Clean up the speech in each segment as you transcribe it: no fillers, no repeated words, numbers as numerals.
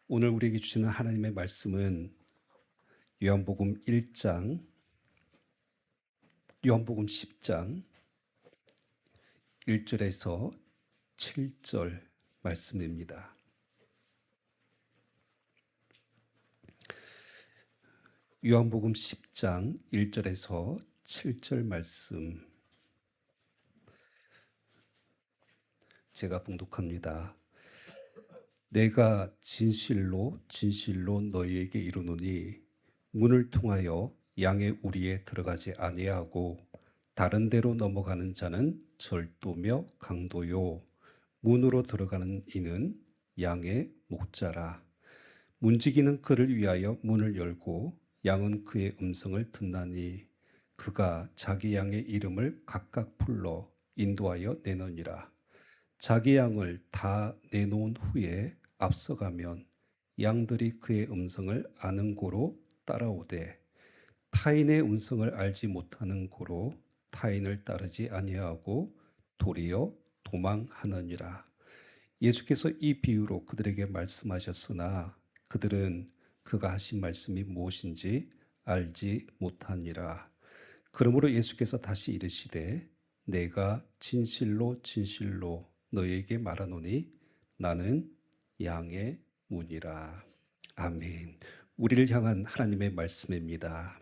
오늘 우리에게 주시는 하나님의 말씀은 요한복음 1장, 요한복음 10장 1절에서 7절 말씀입니다. 요한복음 10장 1절에서 7절 말씀 제가 봉독합니다. 내가 진실로 진실로 너희에게 이르노니 문을 통하여 양의 우리에 들어가지 아니하고 다른 데로 넘어가는 자는 절도며 강도요 문으로 들어가는 이는 양의 목자라. 문지기는 그를 위하여 문을 열고 양은 그의 음성을 듣나니 그가 자기 양의 이름을 각각 불러 인도하여 내느니라. 자기 양을 다 내놓은 후에 앞서가면 양들이 그의 음성을 아는 고로 따라오되 타인의 음성을 알지 못하는 고로 타인을 따르지 아니하고 도리어 도망하느니라. 예수께서 이 비유로 그들에게 말씀하셨으나 그들은 그가 하신 말씀이 무엇인지 알지 못하니라. 그러므로 예수께서 다시 이르시되 내가 진실로 진실로 너희에게 말하노니 나는 양의 문이라. 아멘. 우리를 향한 하나님의 말씀입니다.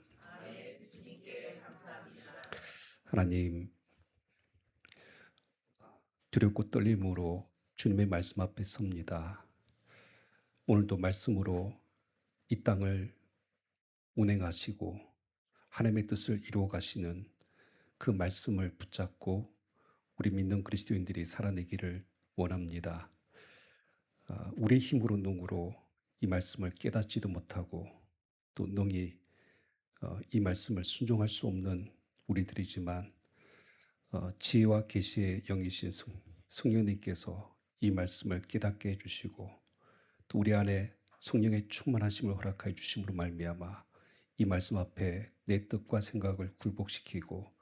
하나님, 두렵고 떨림으로 주님의 말씀 앞에 섭니다. 오늘도 말씀으로 이 땅을 운행하시고 하나님의 뜻을 이루어 가시는 그 말씀을 붙잡고 우리 믿는 그리스도인들이 살아내기를 원합니다. 우리의 힘으로 능으로 이 말씀을 깨닫지도 못하고 또 능히 이 말씀을 순종할 수 없는 우리들이지만 지혜와 계시의 영이신 성령님께서 이 말씀을 깨닫게 해주시고 또 우리 안에 성령의 충만하심을 허락하여 주심으로 말미암아 이 말씀 앞에 내 뜻과 생각을 굴복시키고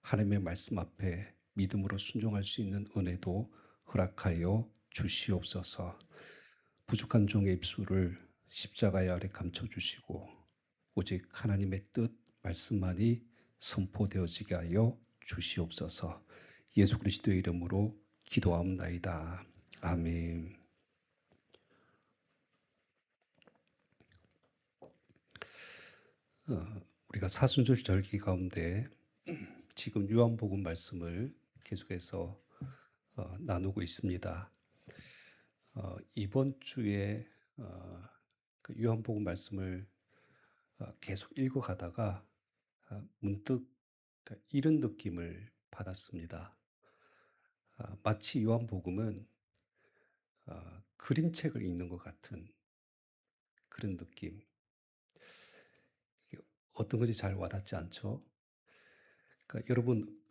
하나님의 말씀 앞에 믿음으로 순종할 수 있는 은혜도 허락하여 주시옵소서. 부족한 종의 입술을 십자가의 아래 감춰주시고 오직 하나님의 뜻 말씀만이 선포되어지게 하여 주시옵소서. 예수 그리스도의 이름으로 기도하옵나이다. 아멘. 우리가 사순절 절기 가운데 지금 요한복음 말씀을 계속해서 나누고 있습니다. 이번 주에 그 요한복음 말씀을 계속 읽어가다가 문득 이런 느낌을 받았습니다. 마치 요한복음은 그림책을 읽는 것 같은 그런 느낌. 어떤 것이 잘 와닿지 않죠? 그러니까 여러분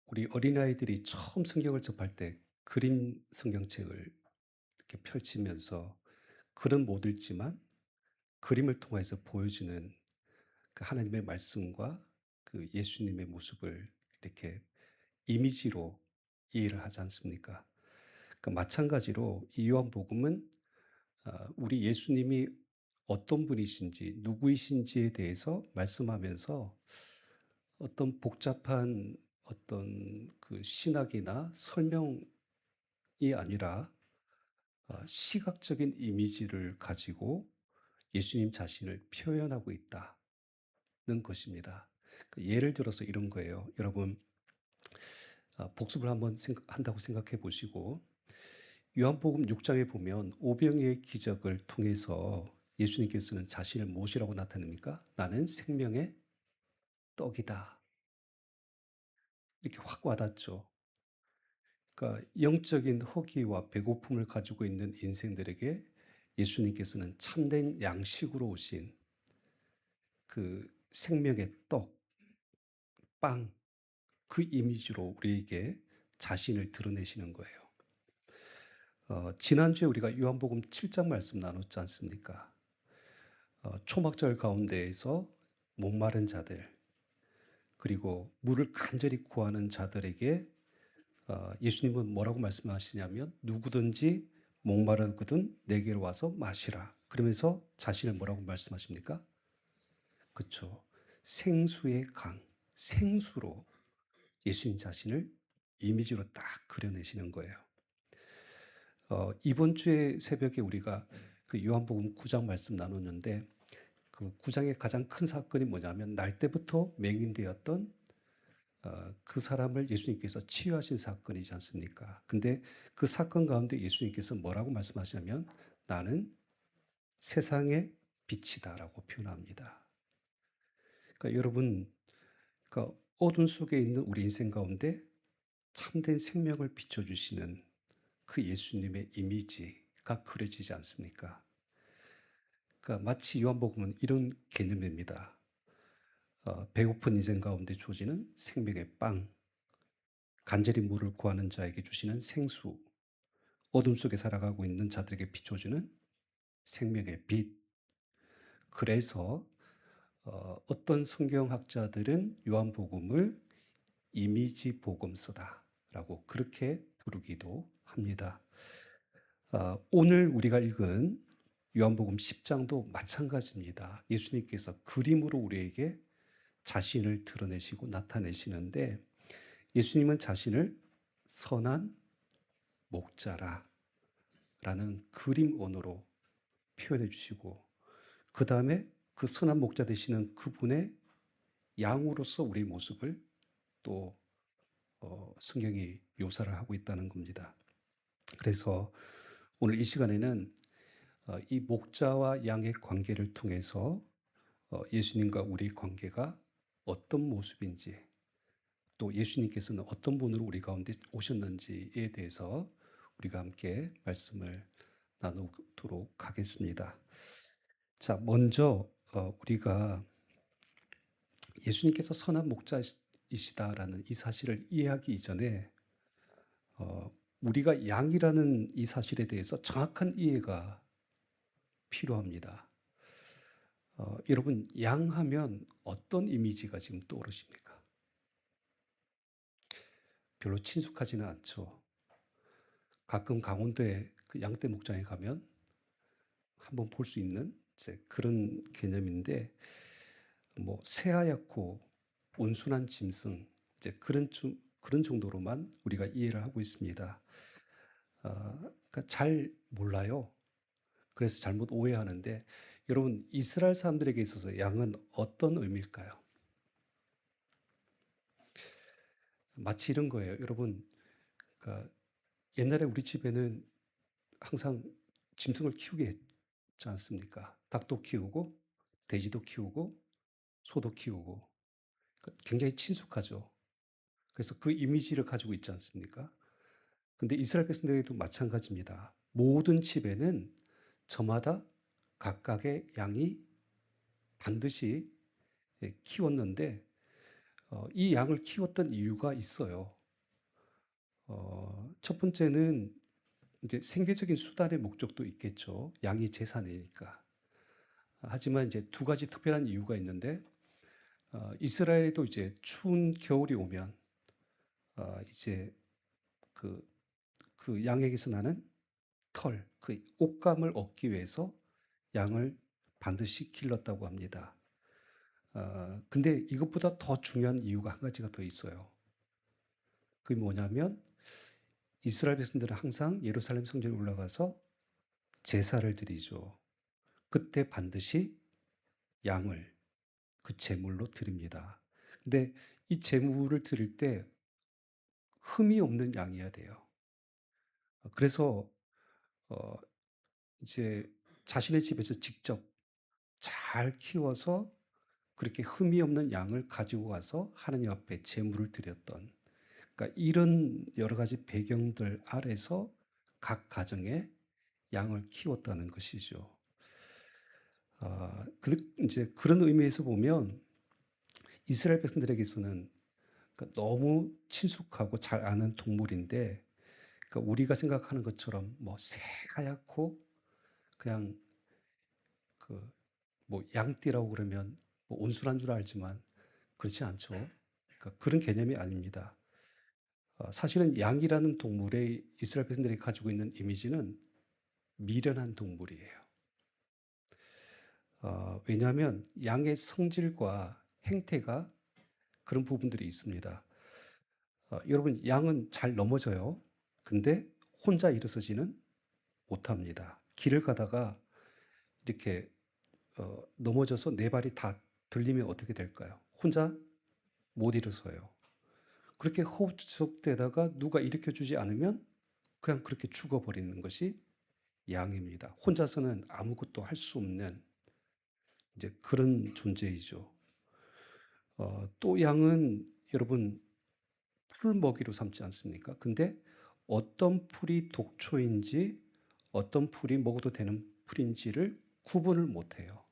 우리 어린아이들이 처음 성경을 접할 때 그림 성경책을 이렇게 펼치면서 글은 못 읽지만 그림을 통해서 보여주는 그 하나님의 말씀과 그 예수님의 모습을 이렇게 이미지로 이해를 하지 않습니까? 그러니까 마찬가지로 이 요한복음은 우리 예수님이 어떤 분이신지 누구이신지에 대해서 말씀하면서 어떤 복잡한 어떤 그 신학이나 설명이 아니라 시각적인 이미지를 가지고 예수님 자신을 표현하고 있다는 것입니다. 예를 들어서 이런 거예요. 여러분 복습을 한번 한다고 생각해 보시고 요한복음 6장에 보면 오병이의 기적을 통해서 예수님께서는 자신을 무엇이라고 나타냅니까? 나는 생명의 떡이다. 이렇게 확 와닿죠. 그러니까 영적인 허기와 배고픔을 가지고 있는 인생들에게 예수님께서는 참된 양식으로 오신 그 생명의 떡, 빵, 그 이미지로 우리에게 자신을 드러내시는 거예요. 지난주에 우리가 요한복음 7장 말씀 나눴지 않습니까? 초막절 가운데에서 목마른 자들, 그리고 물을 간절히 구하는 자들에게 예수님은 뭐라고 말씀하시냐면 누구든지 목마르거든 내게로 와서 마시라. 그러면서 자신을 뭐라고 말씀하십니까? 그쵸. 생수의 강, 생수로 예수님 자신을 이미지로 딱 그려내시는 거예요. 이번 주에 새벽에 우리가 그 요한복음 9장 말씀 나눴는데 그 9장의 가장 큰 사건이 뭐냐면 날 때부터 맹인되었던 그 사람을 예수님께서 치유하신 사건이지 않습니까? 근데 그 사건 가운데 예수님께서 뭐라고 말씀하시냐면 나는 세상의 빛이다라고 표현합니다. 그러니까 여러분, 그러니까 어둠 속에 있는 우리 인생 가운데 참된 생명을 비춰주시는 그 예수님의 이미지가 그려지지 않습니까? 그러니까 마치 요한복음은 이런 개념입니다. 배고픈 인생 가운데 주어지는 생명의 빵, 간절히 물을 구하는 자에게 주시는 생수, 어둠 속에 살아가고 있는 자들에게 비춰주는 생명의 빛. 그래서 어떤 성경학자들은 요한복음을 이미지 복음서다라고 그렇게 부르기도 합니다. 오늘 우리가 읽은 요한복음 10장도 마찬가지입니다. 예수님께서 그림으로 우리에게 자신을 드러내시고 나타내시는데 예수님은 자신을 선한 목자라 라는 그림 언어로 표현해 주시고 그 다음에 그 선한 목자 되시는 그분의 양으로서 우리의 모습을 또 성경이 묘사를 하고 있다는 겁니다. 그래서 오늘 이 시간에는 이 목자와 양의 관계를 통해서 예수님과 우리 관계가 어떤 모습인지 또 예수님께서는 어떤 분으로 우리 가운데 오셨는지에 대해서 우리가 함께 말씀을 나누도록 하겠습니다. 자, 먼저 우리가 예수님께서 선한 목자이시다라는 이 사실을 이해하기 이전에 우리가 양이라는 이 사실에 대해서 정확한 이해가 필요합니다. 여러분, 양하면 어떤 이미지가 지금 떠오르십니까? 별로 친숙하지는 않죠. 가끔 강원도에 그 양떼 목장에 가면 한번 볼 수 있는 이제 그런 개념인데, 뭐 새하얗고 온순한 짐승, 이제 그런 정도로만 우리가 이해를 하고 있습니다. 그러니까 잘 몰라요. 그래서 잘못 오해하는데, 여러분 이스라엘 사람들에게 있어서 양은 어떤 의미일까요? 마치 이런 거예요. 여러분, 그러니까 옛날에 우리 집에는 항상 짐승을 키우게 했지 않습니까? 닭도 키우고 돼지도 키우고 소도 키우고 그러니까 굉장히 친숙하죠. 그래서 그 이미지를 가지고 있지 않습니까? 근데 이스라엘 백성들에게도 마찬가지입니다. 모든 집에는 저마다 각각의 양이 반드시 키웠는데 이 양을 키웠던 이유가 있어요. 첫 번째는 이제 생계적인 수단의 목적도 있겠죠. 양이 재산이니까. 하지만 이제 두 가지 특별한 이유가 있는데 이스라엘에도 이제 추운 겨울이 오면 이제 그, 그 양에게서 나는 털, 그 옷감을 얻기 위해서 양을 반드시 길렀다고 합니다. 근데 이것보다 더 중요한 이유가 한 가지가 더 있어요. 그게 뭐냐면 이스라엘 백성들은 항상 예루살렘 성전에 올라가서 제사를 드리죠. 그때 반드시 양을 그 제물로 드립니다. 근데 이 제물을 드릴 때 흠이 없는 양이어야 돼요. 그래서 어 이제 자신의 집에서 직접 잘 키워서 그렇게 흠이 없는 양을 가지고 와서 하나님 앞에 제물을 드렸던, 그러니까 이런 여러 가지 배경들 아래서 각 가정에 양을 키웠다는 것이죠. 근데 이제 그런 의미에서 보면 이스라엘 백성들에게서는 그러니까 너무 친숙하고 잘 아는 동물인데, 그러니까 우리가 생각하는 것처럼 뭐 새하얗고 그냥 그 뭐 양띠라고 그러면 뭐 온순한 줄 알지만 그렇지 않죠. 그러니까 그런 개념이 아닙니다. 사실은 양이라는 동물의 이스라엘 백성들이 가지고 있는 이미지는 미련한 동물이에요. 왜냐하면 양의 성질과 행태가 그런 부분들이 있습니다. 여러분, 양은 잘 넘어져요. 근데 혼자 일어서지는 못합니다. 길을 가다가 이렇게 넘어져서 네 발이 다 들리면 어떻게 될까요? 혼자 못 일어서요. 그렇게 허우적대다가 누가 일으켜주지 않으면 그냥 그렇게 죽어버리는 것이 양입니다. 혼자서는 아무것도 할 수 없는 이제 그런 존재이죠. 또 양은 여러분 풀 먹이로 삼지 않습니까? 근데 어떤 풀이 독초인지 어떤 풀이 먹어도 되는 풀인지를 구분을 못해요.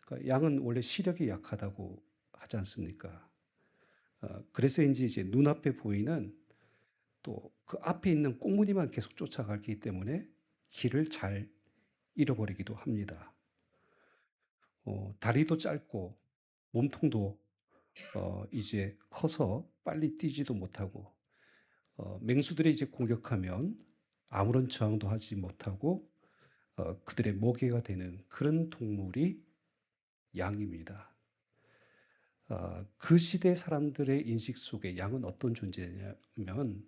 그러니까 양은 원래 시력이 약하다고 하지 않습니까? 그래서인지 이제 눈앞에 보이는 또 그 앞에 있는 꽁무니만 계속 쫓아가기 때문에 길을 잘 잃어버리기도 합니다. 다리도 짧고 몸통도 이제 커서 빨리 뛰지도 못하고 맹수들이 이제 공격하면 아무런 저항도 하지 못하고 그들의 먹이가 되는 그런 동물이 양입니다. 그 시대 사람들의 인식 속에 양은 어떤 존재냐면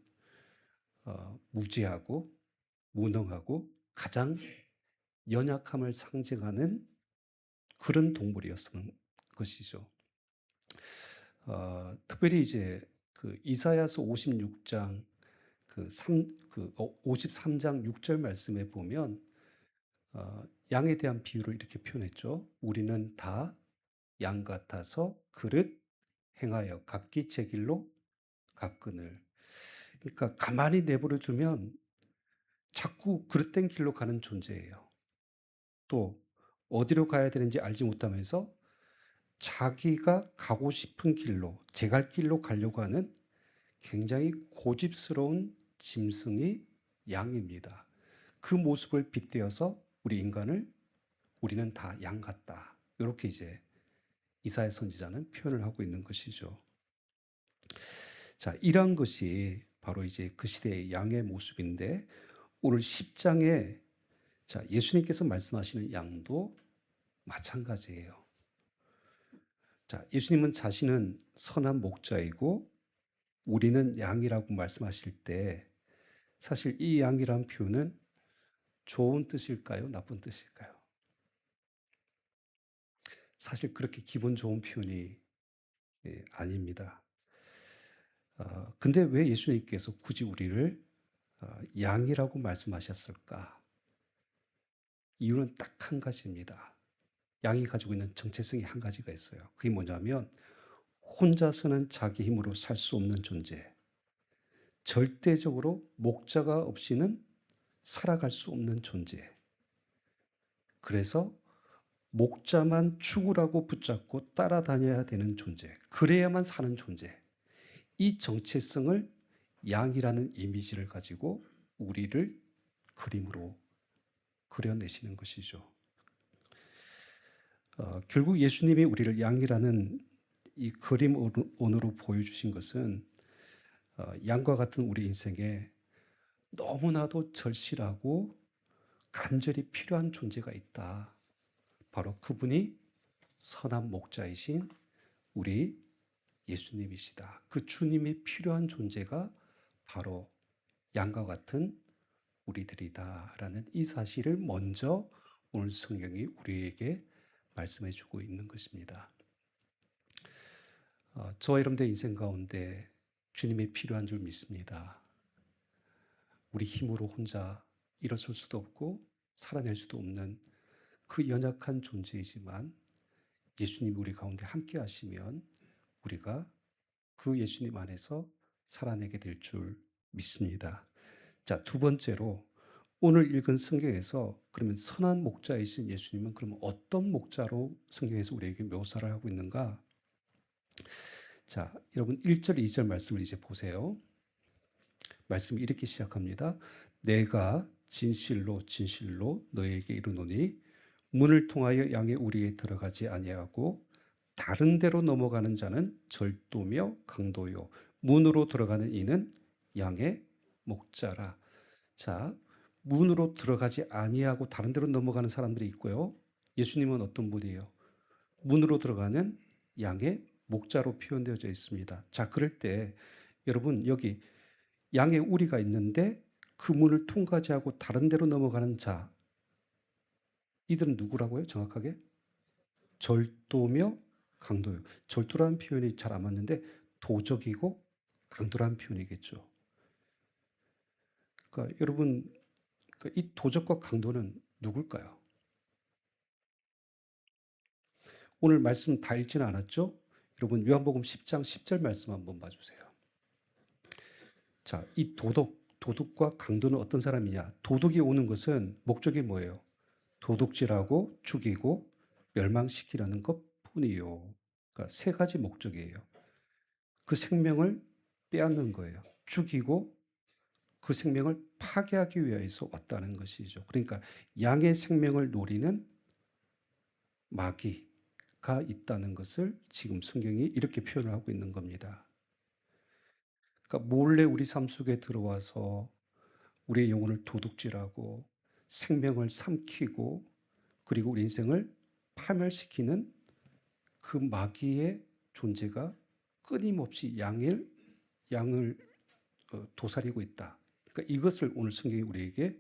무지하고 무능하고 가장 연약함을 상징하는 그런 동물이었던 것이죠. 특별히 이제 그 이사야서 56장 그 53장 6절 말씀에 보면 양에 대한 비유를 이렇게 표현했죠. 우리는 다 양 같아서 그릇 행하여 각기 제 길로 가끈을. 그러니까 가만히 내버려 두면 자꾸 그릇된 길로 가는 존재예요. 또 어디로 가야 되는지 알지 못하면서 자기가 가고 싶은 길로, 제갈 길로 가려고 하는 굉장히 고집스러운 짐승이 양입니다. 그 모습을 빗대어서 우리는 다 양 같다. 이렇게 이제 이사야 선지자는 표현을 하고 있는 것이죠. 자, 이러한 것이 바로 이제 그 시대의 양의 모습인데 오늘 10장에 자, 예수님께서 말씀하시는 양도 마찬가지예요. 자, 예수님은 자신은 선한 목자이고 우리는 양이라고 말씀하실 때 사실 이 양이란 표현은 좋은 뜻일까요? 나쁜 뜻일까요? 사실 그렇게 기분 좋은 표현이 아닙니다. 근데 왜 예수님께서 굳이 우리를 양이라고 말씀하셨을까? 이유는 딱 한 가지입니다. 양이 가지고 있는 정체성이 한 가지가 있어요. 그게 뭐냐면 혼자서는 자기 힘으로 살 수 없는 존재. 절대적으로 목자가 없이는 살아갈 수 없는 존재. 그래서 목자만 죽으라고 붙잡고 따라다녀야 되는 존재. 그래야만 사는 존재. 이 정체성을 양이라는 이미지를 가지고 우리를 그림으로 그려내시는 것이죠. 결국 예수님이 우리를 양이라는 이 그림으로 보여주신 것은 양과 같은 우리 인생에 너무나도 절실하고 간절히 필요한 존재가 있다. 바로 그분이 선한 목자이신 우리 예수님이시다. 그 주님이 필요한 존재가 바로 양과 같은 우리들이다라는 이 사실을 먼저 오늘 성경이 우리에게 말씀해 주고 있는 것입니다. 저와 여러분들의 인생 가운데 주님이 필요한 줄 믿습니다. 우리 힘으로 혼자 일어설 수도 없고 살아낼 수도 없는 그 연약한 존재이지만 예수님이 우리 가운데 함께 하시면 우리가 그 예수님 안에서 살아내게 될 줄 믿습니다. 자, 두 번째로 오늘 읽은 성경에서 그러면 선한 목자이신 예수님은 그러면 어떤 목자로 성경에서 우리에게 묘사를 하고 있는가? 자, 여러분 1절, 2절 말씀을 이제 보세요. 말씀이 이렇게 시작합니다. 내가 진실로 진실로 너에게 이르노니 문을 통하여 양의 우리에 들어가지 아니하고 다른 데로 넘어가는 자는 절도며 강도요 문으로 들어가는 이는 양의 목자라. 자, 문으로 들어가지 아니하고 다른 데로 넘어가는 사람들이 있고요. 예수님은 어떤 분이에요? 문으로 들어가는 양의 목자로 표현되어져 있습니다. 자, 그럴 때 여러분 여기 양의 우리가 있는데 그 문을 통과하지 않고 다른 데로 넘어가는 자, 이들은 누구라고요? 정확하게? 절도며 강도요. 절도라는 표현이 잘 안 맞는데 도적이고 강도라는 표현이겠죠. 그러니까 여러분, 그러니까 이 도적과 강도는 누굴까요? 오늘 말씀 다 읽지는 않았죠? 여러분 요한복음 10장 10절 말씀 한번 봐주세요. 자, 이 도둑과 강도는 어떤 사람이냐? 도둑이 오는 것은 목적이 뭐예요? 도둑질하고 죽이고 멸망시키려는 것뿐이요. 그러니까 세 가지 목적이에요. 그 생명을 빼앗는 거예요. 죽이고 그 생명을 파괴하기 위해서 왔다는 것이죠. 그러니까 양의 생명을 노리는 마귀가 있다는 것을 지금 성경이 이렇게 표현을 하고 있는 겁니다. 그러니까 몰래 우리 삶 속에 들어와서 우리의 영혼을 도둑질하고 생명을 삼키고 그리고 우리 인생을 파멸시키는 그 마귀의 존재가 끊임없이 양을 도사리고 있다. 그러니까 이것을 오늘 성경이 우리에게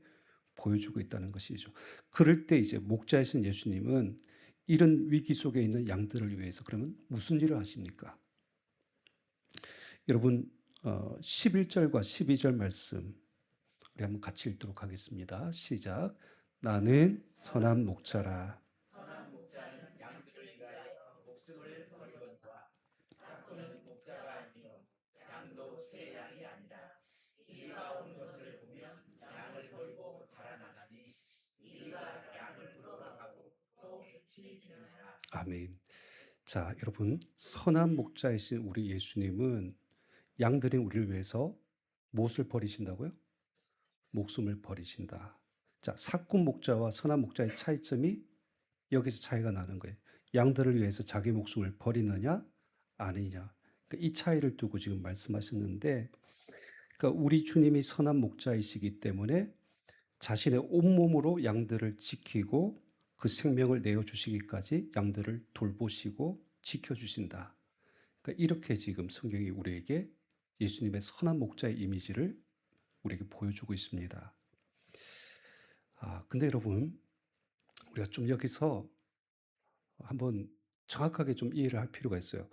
보여주고 있다는 것이죠. 그럴 때 이제 목자이신 예수님은 이런 위기 속에 있는 양들을 위해서 그러면 무슨 일을 하십니까? 여러분 11절과 12절 말씀 우리 한번 같이 읽도록 하겠습니다. 시작. 나는 선한 목자라. 아멘. 자, 여러분 선한 목자이신 우리 예수님은 양들인 우리를 위해서 무엇을 버리신다고요? 목숨을 버리신다. 자, 사꾼 목자와 선한 목자의 차이점이 여기서 차이가 나는 거예요. 양들을 위해서 자기 목숨을 버리느냐 아니냐. 그러니까 이 차이를 두고 지금 말씀하셨는데 그러니까 우리 주님이 선한 목자이시기 때문에 자신의 온몸으로 양들을 지키고 그 생명을 내어주시기까지 양들을 돌보시고 지켜주신다. 그러니까 이렇게 지금 성경이 우리에게 예수님의 선한 목자의 이미지를 우리에게 보여주고 있습니다. 근데 여러분, 우리가 좀 여기서 한번 정확하게 좀 이해를 할 필요가 있어요.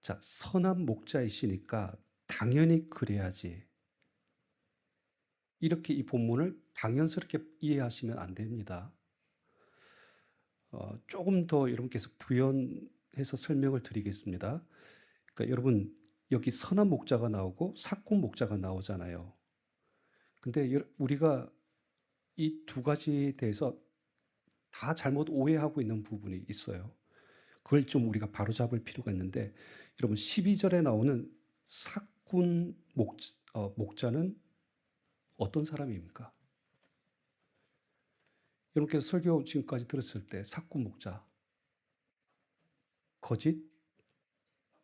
자, 선한 목자이시니까 당연히 그래야지. 이렇게 이 본문을 당연스럽게 이해하시면 안 됩니다. 조금 더 여러분께서 부연해서 설명을 드리겠습니다. 그러니까 여러분, 여기 선한 목자가 나오고 사꾼 목자가 나오잖아요. 근데 우리가 이 두 가지에 대해서 다 잘못 오해하고 있는 부분이 있어요. 그걸 좀 우리가 바로잡을 필요가 있는데 여러분 12절에 나오는 사꾼 목자는 어떤 사람입니까? 여러분께서 설교 지금까지 들었을 때 사꾼 목자, 거짓,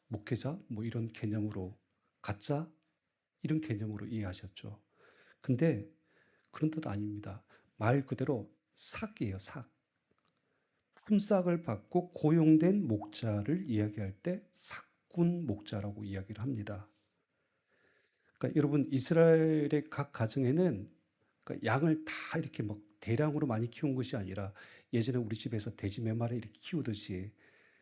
목회자 뭐 이런 개념으로 가짜 이런 개념으로 이해하셨죠. 근데 그런 뜻 아닙니다. 말 그대로 삭이에요, 삭. 품삯을 받고 고용된 목자를 이야기할 때 삭군 목자라고 이야기를 합니다. 그러니까 여러분 이스라엘의 각 가정에는 그러니까 양을 다 이렇게 막 대량으로 많이 키운 것이 아니라 예전에 우리 집에서 돼지 몇 마리 이렇게 키우듯이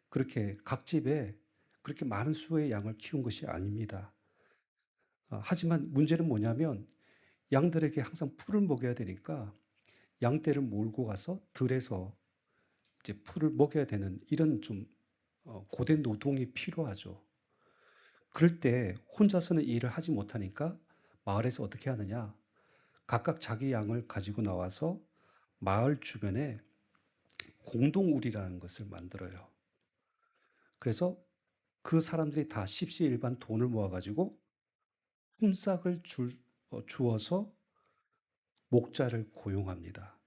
그렇게 각 집에 그렇게 많은 수의 양을 키운 것이 아닙니다. 하지만 문제는 뭐냐면 양들에게 항상 풀을 먹여야 되니까 양떼를 몰고 가서 들에서 이제 풀을 먹여야 되는 이런 좀 고된 노동이 필요하죠. 그럴 때 혼자서는 이 일을 하지 못하니까 마을에서 어떻게 하느냐? 각각 자기 양을 가지고 나와서 마을 주변에 공동우리라는 것을 만들어요. 그래서 그 사람들이 다 십시일반 돈을 모아가지고 품삯을 주어서 목자를 고용합니다.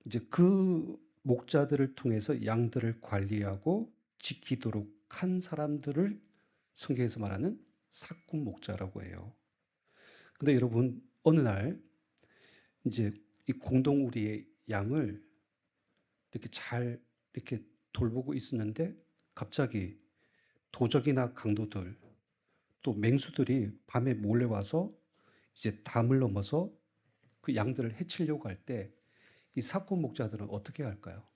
이제 그 목자들을 통해서 양들을 관리하고 지키도록 한 사람들을 성경에서 말하는 사꾼 목자라고 해요. 근데 여러분, 어느 날 이제 이 공동우리의 양을 이렇게 잘 이렇게 돌보고 있었는데 갑자기 도적이나 강도들 또 맹수들이 밤에 몰래 와서 이제 담을 넘어서 그 양들을 해치려고 할 때 이 사건 목자들은 어떻게 할까요?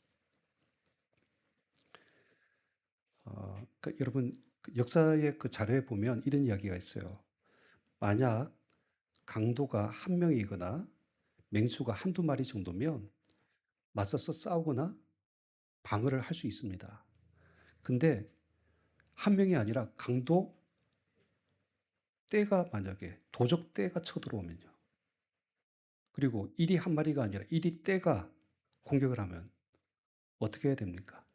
그러니까 여러분 그 역사의 그 자료에 보면 이런 이야기가 있어요. 만약 강도가 한 명이거나 맹수가 한두 마리 정도면 맞서서 싸우거나 방어를 할 수 있습니다. 근데 한 명이 아니라 강도 떼가 만약에 도적 떼가 쳐들어오면요. 그리고 일이 한 마리가 아니라 일이 떼가 공격을 하면 어떻게 해야 됩니까?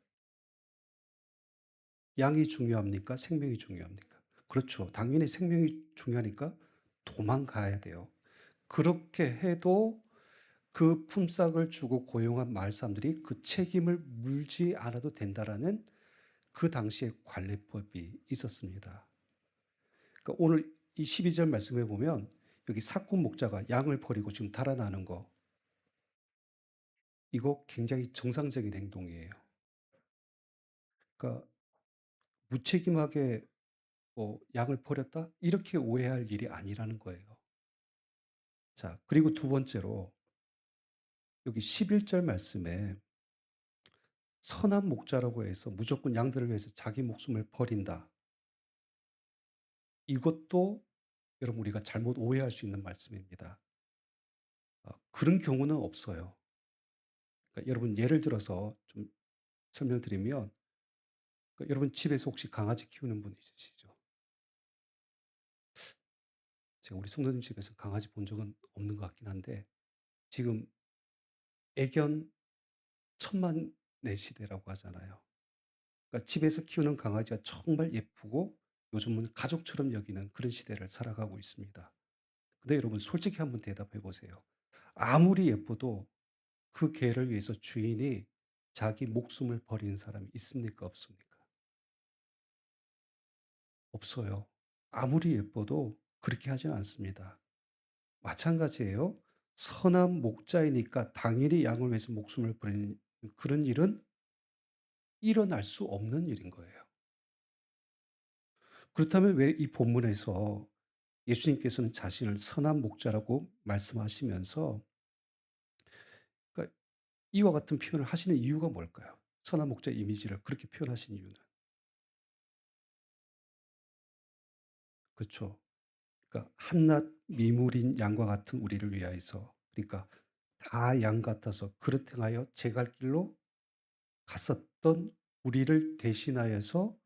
양이 중요합니까? 생명이 중요합니까? 그렇죠. 당연히 생명이 중요하니까 도망가야 돼요. 그렇게 해도 그 품삯을 주고 고용한 마을 사람들이 그 책임을 물지 않아도 된다라는 그 당시의 관례법이 있었습니다. 그러니까 오늘 이 12절 말씀에 보면 여기 사꾼 목자가 양을 버리고 지금 달아나는 거, 이거 굉장히 정상적인 행동이에요. 그러니까 무책임하게 뭐 양을 버렸다? 이렇게 오해할 일이 아니라는 거예요. 자, 그리고 두 번째로 여기 11절 말씀에 선한 목자라고 해서 무조건 양들을 위해서 자기 목숨을 버린다. 이것도 여러분 우리가 잘못 오해할 수 있는 말씀입니다. 그런 경우는 없어요. 그러니까 여러분 예를 들어서 좀 설명드리면 여러분 집에서 혹시 강아지 키우는 분 있으시죠? 제가 우리 성도님 집에서 강아지 본 적은 없는 것 같긴 한데 지금 애견 천만 내 시대라고 하잖아요. 그러니까 집에서 키우는 강아지가 정말 예쁘고 요즘은 가족처럼 여기는 그런 시대를 살아가고 있습니다. 근데 여러분 솔직히 한번 대답해 보세요. 아무리 예뻐도 그 개를 위해서 주인이 자기 목숨을 버리는 사람이 있습니까? 없습니까? 없어요. 아무리 예뻐도 그렇게 하지 않습니다. 마찬가지예요. 선한 목자이니까 당연히 양을 위해서 목숨을 버리는 그런 일은 일어날 수 없는 일인 거예요. 그렇다면 왜 이 본문에서 예수님께서는 자신을 선한 목자라고 말씀하시면서 그러니까 이와 같은 표현을 하시는 이유가 뭘까요? 선한 목자 이미지를 그렇게 표현하신 이유는. 그렇죠. 그러니까 한낱 미물인 양과 같은 우리를 위하여서 그러니까 다 양 같아서 그릇 행하여 제 갈 길로 갔었던 우리를 대신하여서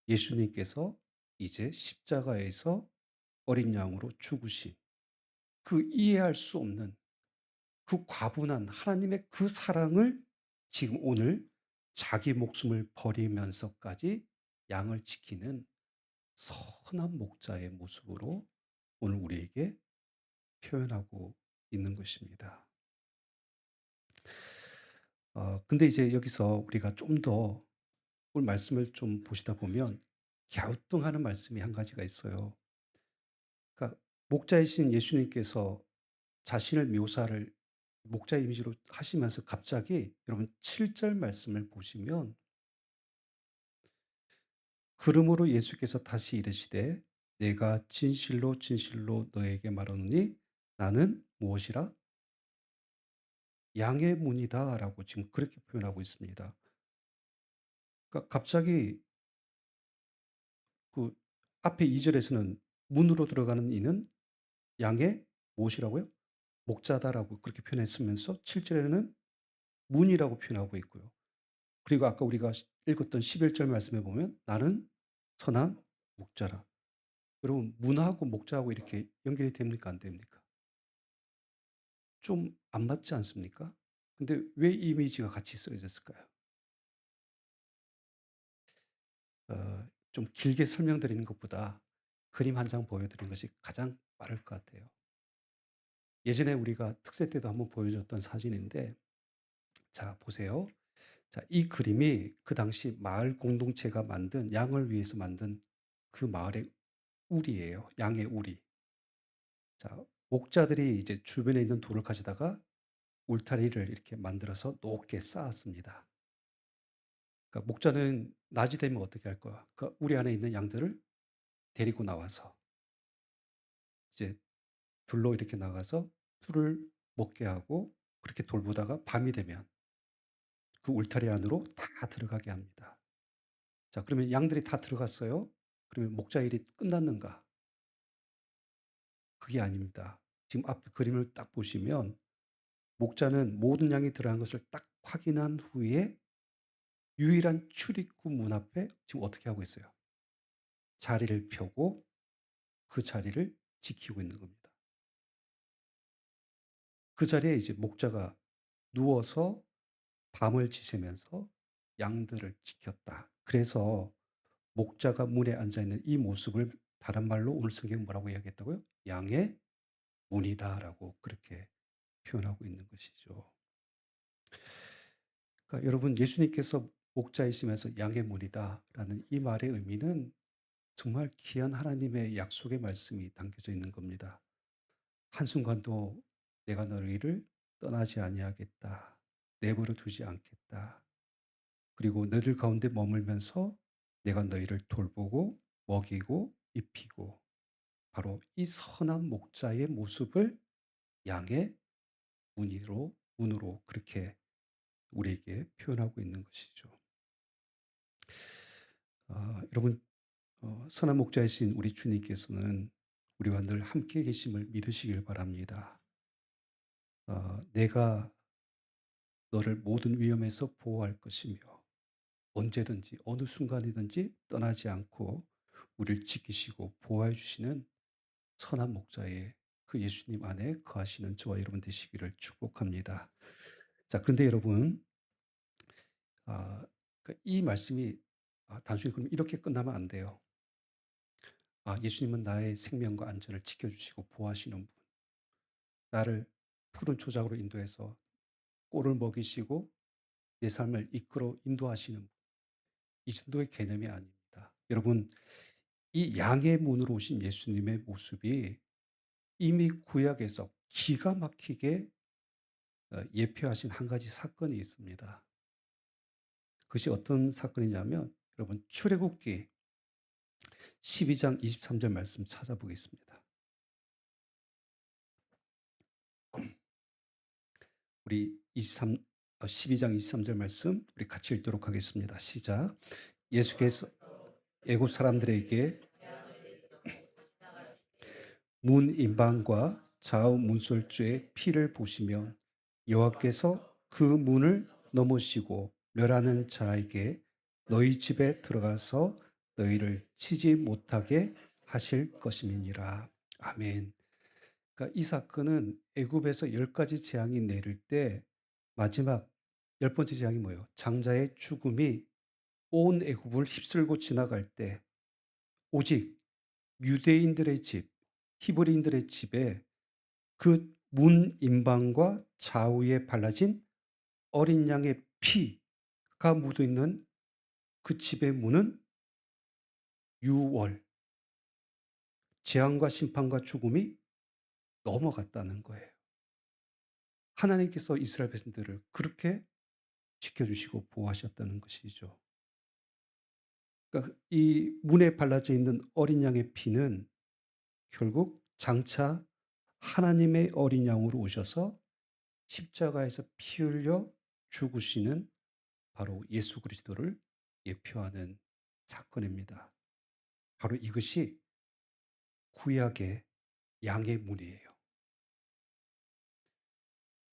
예수님께서 이제 십자가에서 어린 양으로 죽으신 그 이해할 수 없는 그 과분한 하나님의 그 사랑을 지금 오늘 자기 목숨을 버리면서까지 양을 지키는 선한 목자의 모습으로 오늘 우리에게 표현하고 있는 것입니다. 근데 이제 여기서 우리가 좀 더 오늘 말씀을 좀 보시다 보면 갸우뚱하는 말씀이 한 가지가 있어요. 그러니까 목자이신 예수님께서 자신을 묘사를 목자 이미지로 하시면서 갑자기 여러분 7절 말씀을 보시면 그러므로 예수께서 다시 이르시되 내가 진실로 진실로 너에게 말하노니 나는 무엇이라? 양의 문이다라고 지금 그렇게 표현하고 있습니다. 그러니까 갑자기 그 앞에 2절에서는 문으로 들어가는 이는 양의 무엇이라고요? 목자다라고 그렇게 표현했으면서 7절에는 문이라고 표현하고 있고요. 그리고 아까 우리가 읽었던 11절 말씀에 보면 나는 선한 목자라. 여러분 문하고 목자하고 이렇게 연결이 됩니까? 안 됩니까? 좀 안 맞지 않습니까? 근데 왜 이 이미지가 같이 쓰여졌을까요? 좀 길게 설명드리는 것보다 그림 한 장 보여드리는 것이 가장 빠를 것 같아요. 예전에 우리가 특세 때도 한번 보여줬던 사진인데 자 보세요. 자 이 그림이 그 당시 마을 공동체가 만든 양을 위해서 만든 그 마을의 우리예요. 양의 우리. 자 목자들이 이제 주변에 있는 돌을 가져다가 울타리를 이렇게 만들어서 높게 쌓았습니다. 그러니까 목자는 낮이 되면 어떻게 할 거야? 그 우리 안에 있는 양들을 데리고 나와서 이제 들로 이렇게 나가서 풀을 먹게 하고 그렇게 돌보다가 밤이 되면 그 울타리 안으로 다 들어가게 합니다. 자, 그러면 양들이 다 들어갔어요. 그러면 목자 일이 끝났는가? 그게 아닙니다. 지금 앞에 그림을 딱 보시면 목자는 모든 양이 들어간 것을 딱 확인한 후에 유일한 출입구 문 앞에 지금 어떻게 하고 있어요? 자리를 펴고 그 자리를 지키고 있는 겁니다. 그 자리에 이제 목자가 누워서 밤을 지새면서 양들을 지켰다. 그래서 목자가 문에 앉아 있는 이 모습을 다른 말로 오늘 성경은 뭐라고 이야기했다고요? 양의 문이다라고 그렇게 표현하고 있는 것이죠. 그러니까 여러분, 예수님께서 목자이시면서 양의 문이다라는 이 말의 의미는 정말 귀한 하나님의 약속의 말씀이 담겨져 있는 겁니다. 한순간도 내가 너희를 떠나지 아니하겠다. 내버려 두지 않겠다. 그리고 너희들 가운데 머물면서 내가 너희를 돌보고 먹이고 입히고, 바로 이 선한 목자의 모습을 양의 문으로 그렇게 우리에게 표현하고 있는 것이죠. 여러분, 선한 목자이신 우리 주님께서는 우리와 늘 함께 계심을 믿으시길 바랍니다. 내가 너를 모든 위험에서 보호할 것이며 언제든지 어느 순간이든지 떠나지 않고 우리를 지키시고 보호해 주시는 선한 목자의 그 예수님 안에 거하시는 저와 여러분 되시기를 축복합니다. 자, 그런데 여러분, 이 말씀이 단순히 그럼 이렇게 끝나면 안 돼요. 예수님은 나의 생명과 안전을 지켜주시고 보호하시는 분, 나를 푸른 초장으로 인도해서 꼴을 먹이시고 내 삶을 이끌어 인도하시는 분, 이 정도의 개념이 아닙니다. 여러분, 이 양의 문으로 오신 예수님의 모습이 이미 구약에서 기가 막히게 예표하신 한 가지 사건이 있습니다. 그것이 어떤 사건이냐면, 여러분, 출애굽기 12장 23절 말씀 찾아보겠습니다. 우리 12장 23절 말씀 우리 같이 읽도록 하겠습니다. 시작. 예수께서 애굽 사람들에게 문 임방과 좌우 문설주의 피를 보시면 여호와께서 그 문을 넘으시고 멸하는 자에게 너희 집에 들어가서 너희를 치지 못하게 하실 것임이니라. 아멘. 그러니까 이 사건은 애굽에서 10가지 재앙이 내릴 때 마지막 10번째 재앙이 뭐예요? 장자의 죽음이 온 애굽을 휩쓸고 지나갈 때 오직 유대인들의 집, 히브리인들의 집에 그 문 임방과 좌우에 발라진 어린 양의 피가 묻어 있는 그 집의 문은 유월, 재앙과 심판과 죽음이 넘어갔다는 거예요. 하나님께서 이스라엘 백성들을 그렇게 지켜주시고 보호하셨다는 것이죠. 그러니까 이 문에 발라져 있는 어린 양의 피는 결국 장차 하나님의 어린 양으로 오셔서 십자가에서 피 흘려 죽으시는 바로 예수 그리스도를 예표하는 사건입니다. 바로 이것이 구약의 양의 문이에요.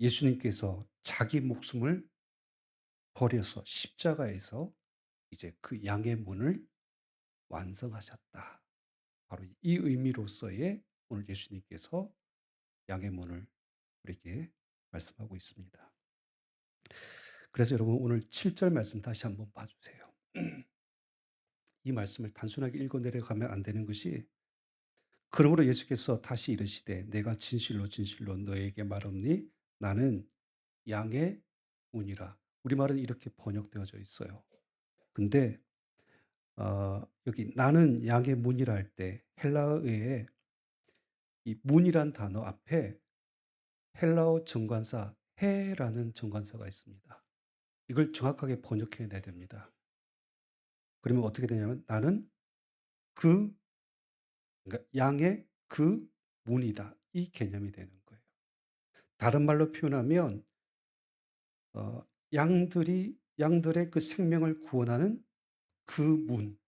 예수님께서 자기 목숨을 버려서 십자가에서 이제 그 양의 문을 완성하셨다. 바로 이 의미로서의 오늘 예수님께서 양의 문을 우리에게 말씀하고 있습니다. 그래서 여러분 오늘 7절 말씀 다시 한번 봐주세요. 이 말씀을 단순하게 읽어 내려가면 안 되는 것이, 그러므로 예수께서 다시 이르시되 내가 진실로 진실로 너에게 말하노니 나는 양의 문이라. 우리말은 이렇게 번역되어져 있어요. 근데 여기 나는 양의 문이라 할 때 헬라어에 이 문이란 단어 앞에 헬라어 정관사 해라는 정관사가 있습니다. 이걸 정확하게 번역해 내야 됩니다. 그러면 어떻게 되냐면 나는 그 그러니까 양의 그 문이다. 이 개념이 되는 거예요. 다른 말로 표현하면 어 양들의 그 생명을 구원하는 그 문,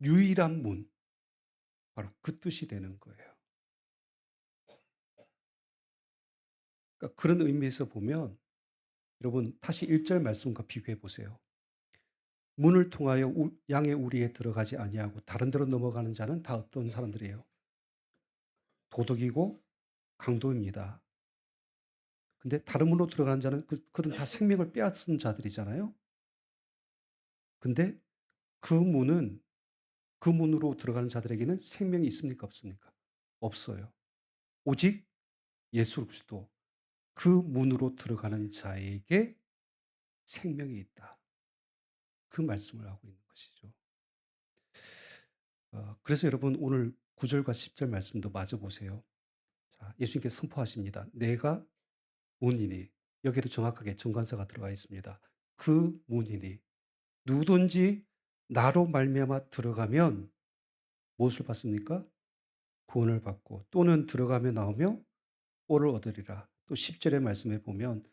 유일한 문, 바로 그 뜻이 되는 거예요. 그러니까 그런 의미에서 보면 여러분 다시 1절 말씀과 비교해 보세요. 문을 통하여 양의 우리에 들어가지 아니하고 다른 데로 넘어가는 자는 다 어떤 사람들이에요? 도둑이고 강도입니다. 근데 다른 문으로 들어가는 자는 그들은 다 생명을 빼앗은 자들이잖아요. 근데 그 문은 그 문으로 들어가는 자들에게는 생명이 있습니까? 없습니까? 없어요. 오직 예수 그리스도 그 문으로 들어가는 자에게 생명이 있다. 그 말씀을 하고 있는 것이죠. 그래서 여러분 오늘 9 절과 10절 말씀도 마저 보세요. 자, 예수님께서 선포하십니다. 내가 문이니 여기에도 정확하게 정관사가 들어가 있습니다. 그 문이니 누구든지 나로 말미암아 들어가면 무엇을 받습니까? 구원을 받고 또는 들어가며 나오며 꼴을 얻으리라. 또 10절의 말씀에 보면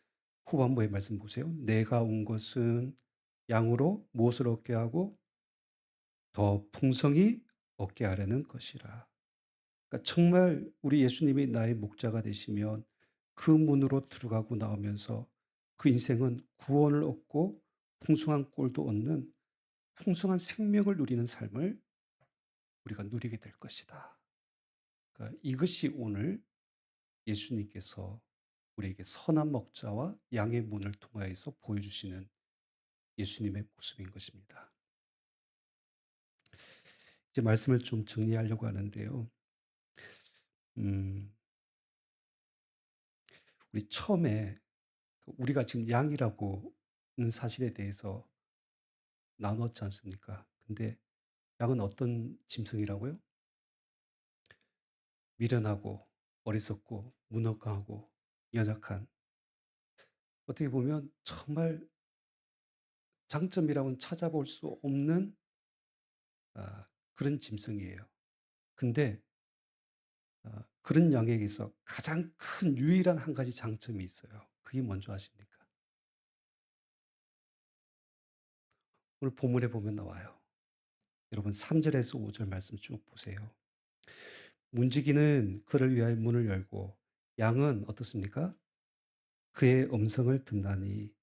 후반부의 말씀 보세요. 내가 온 것은 양으로 무엇을 얻게 하고 더 풍성히 얻게 하려는 것이라. 그러니까 정말 우리 예수님이 나의 목자가 되시면 그 문으로 들어가고 나오면서 그 인생은 구원을 얻고 풍성한 꼴도 얻는 풍성한 생명을 누리는 삶을 우리가 누리게 될 것이다. 그러니까 이것이 오늘 예수님께서 우리에게 선한 목자와 양의 문을 통하여서 보여주시는 예수님의 모습인 것입니다. 이제 말씀을 좀 정리하려고 하는데요. 음, 우리 처음에 우리가 지금 양이라고는 사실에 대해서 나눴지 않습니까? 근데 양은 어떤 짐승이라고요? 미련하고 어리석고 무능하고 연약한, 어떻게 보면 정말 장점이라고는 찾아볼 수 없는 그런 짐승이에요. 근데 그런 양에게서 가장 큰 유일한 한 가지 장점이 있어요. 그게 뭔지 아십니까? 오늘 본문에 보면 나와요. 여러분 3 절에서 5절 말씀 쭉 보세요. 문지기는 그를 위하여 문을 열고 양은 어떻습니까? 그의 음성을 듣나니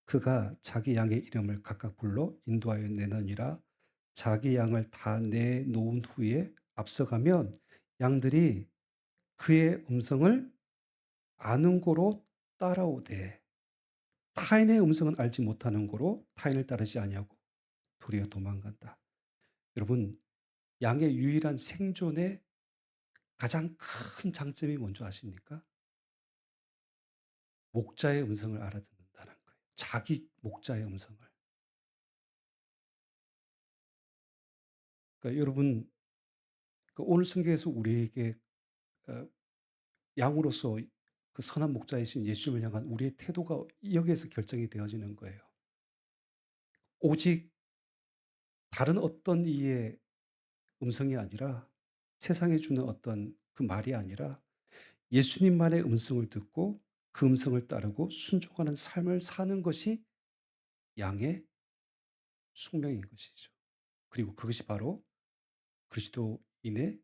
그가 자기 양의 이름을 각각 불러 인도하여 내느니라. 자기 양을 다 내놓은 후에 앞서가면 양들이 그의 음성을 아는 고로 따라오되 타인의 음성은 알지 못하는 고로 타인을 따르지 아니하고 도리어 도망간다. 여러분, 양의 유일한 생존의 가장 큰 장점이 뭔지 아십니까? 목자의 음성을 알아듣는다는 거예요. 자기 목자의 음성을. 그러니까 여러분, 오늘 성경에서 우리에게 어, 양으로서 그 선한 목자이신 예수님을 향한 우리의 태도가 여기에서 결정이 되어지는 거예요. 오직 다른 어떤 이의 음성이 아니라 세상에 주는 어떤 그 말이 아니라 예수님만의 음성을 듣고 그 음성을 따르고 순종하는 삶을 사는 것이 양의 숙명인 것이죠. 그리고 그것이 바로 그리스도인의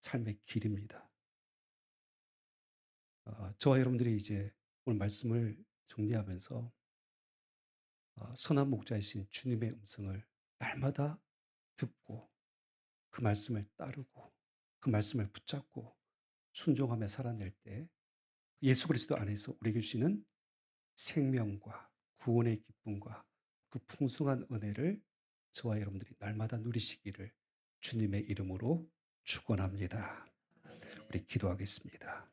삶의 길입니다. 저와 여러분들이 이제 오늘 말씀을 정리하면서 선한 목자이신 주님의 음성을 날마다 듣고 그 말씀을 따르고 그 말씀을 붙잡고 순종하며 살아낼 때 예수 그리스도 안에서 우리에게 주시는 생명과 구원의 기쁨과 그 풍성한 은혜를 저와 여러분들이 날마다 누리시기를 주님의 이름으로 축원합니다. 우리 기도하겠습니다.